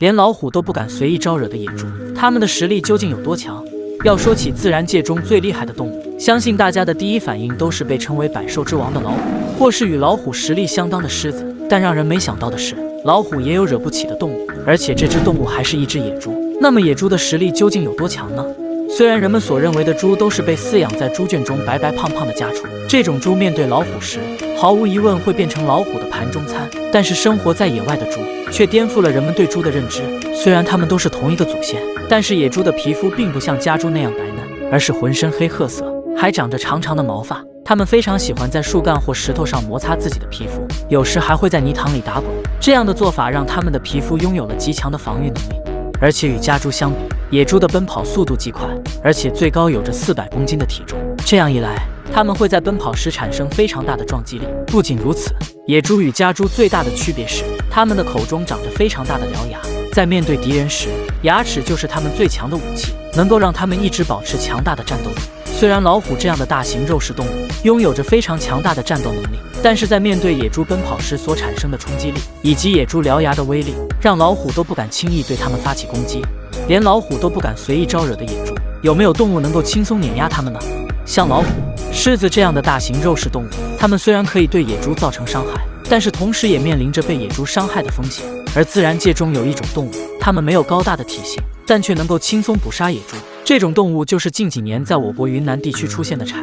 连老虎都不敢随意招惹的野猪，它们的实力究竟有多强？要说起自然界中最厉害的动物，相信大家的第一反应都是被称为百兽之王的老虎，或是与老虎实力相当的狮子。但让人没想到的是，老虎也有惹不起的动物，而且这只动物还是一只野猪。那么野猪的实力究竟有多强呢？虽然人们所认为的猪都是被饲养在猪圈中白白胖胖的家畜，这种猪面对老虎时，毫无疑问会变成老虎的盘中餐。但是生活在野外的猪却颠覆了人们对猪的认知。虽然它们都是同一个祖先，但是野猪的皮肤并不像家猪那样白嫩，而是浑身黑褐色，还长着长长的毛发。它们非常喜欢在树干或石头上摩擦自己的皮肤，有时还会在泥塘里打滚。这样的做法让它们的皮肤拥有了极强的防御能力。而且与家猪相比，野猪的奔跑速度极快，而且最高有着400公斤的体重。这样一来，它们会在奔跑时产生非常大的撞击力。不仅如此，野猪与家猪最大的区别是，它们的口中长着非常大的獠牙，在面对敌人时，牙齿就是它们最强的武器，能够让它们一直保持强大的战斗力。虽然老虎这样的大型肉食动物拥有着非常强大的战斗能力，但是在面对野猪奔跑时所产生的冲击力，以及野猪獠牙的威力，让老虎都不敢轻易对它们发起攻击。连老虎都不敢随意招惹的野猪，有没有动物能够轻松碾压它们呢？像老虎、狮子这样的大型肉食动物，它们虽然可以对野猪造成伤害，但是同时也面临着被野猪伤害的风险。而自然界中有一种动物，它们没有高大的体型，但却能够轻松捕杀野猪。这种动物就是近几年在我国云南地区出现的豺。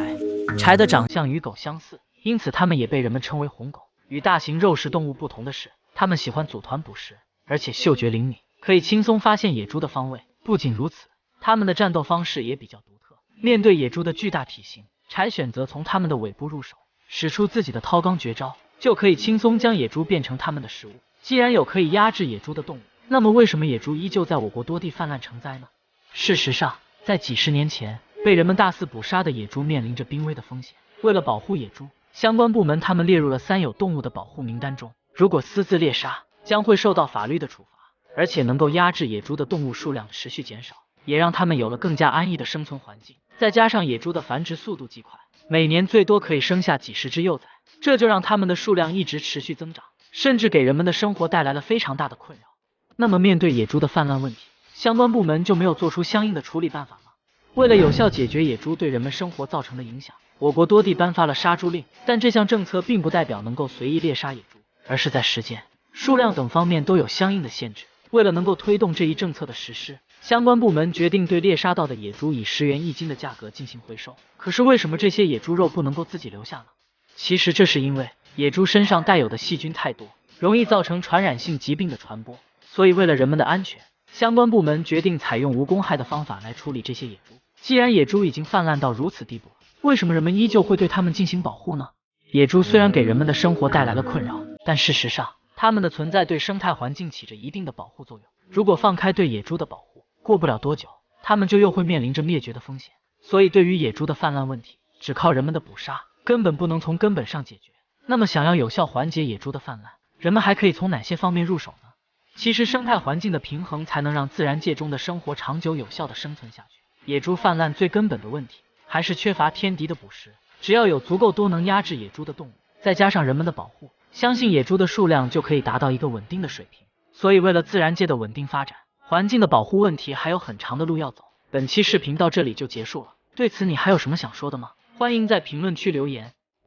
豺的长相与狗相似，因此它们也被人们称为红狗。与大型肉食动物不同的是，它们喜欢组团捕食，而且嗅觉灵敏，可以轻松发现野猪的方位。不仅如此，它们的战斗方式也比较独特。面对野猪的巨大体型，豺选择从它们的尾部入手，使出自己的掏钢绝招，就可以轻松将野猪变成它们的食物。既然有可以压制野猪的动物，那么为什么野猪依旧在我国多地泛滥成灾呢？事实上，在几十年前，被人们大肆捕杀的野猪面临着濒危的风险。为了保护野猪，相关部门他们列入了3有动物的保护名单中，如果私自猎杀，将会受到法律的处罚。而且能够压制野猪的动物数量持续减少，也让它们有了更加安逸的生存环境。再加上野猪的繁殖速度极快，每年最多可以生下几十只幼崽，这就让它们的数量一直持续增长，甚至给人们的生活带来了非常大的困扰。那么面对野猪的泛滥问题，相关部门就没有做出相应的处理办法吗？为了有效解决野猪对人们生活造成的影响，我国多地颁发了杀猪令。但这项政策并不代表能够随意猎杀野猪，而是在时间、数量等方面都有相应的限制。为了能够推动这一政策的实施，相关部门决定对猎杀到的野猪以10元1斤的价格进行回收。可是为什么这些野猪肉不能够自己留下呢？其实这是因为野猪身上带有的细菌太多，容易造成传染性疾病的传播，所以为了人们的安全，相关部门决定采用无公害的方法来处理这些野猪。既然野猪已经泛滥到如此地步，为什么人们依旧会对它们进行保护呢？野猪虽然给人们的生活带来了困扰，但事实上它们的存在对生态环境起着一定的保护作用。如果放开对野猪的保护，过不了多久，它们就又会面临着灭绝的风险。所以对于野猪的泛滥问题，只靠人们的捕杀根本不能从根本上解决。那么想要有效缓解野猪的泛滥，人们还可以从哪些方面入手呢？其实生态环境的平衡才能让自然界中的生活长久有效的生存下去。野猪泛滥最根本的问题还是缺乏天敌的捕食。只要有足够多能压制野猪的动物，再加上人们的保护，相信野猪的数量就可以达到一个稳定的水平。所以为了自然界的稳定发展，环境的保护问题还有很长的路要走。本期视频到这里就结束了，对此你还有什么想说的吗？欢迎在评论区留言。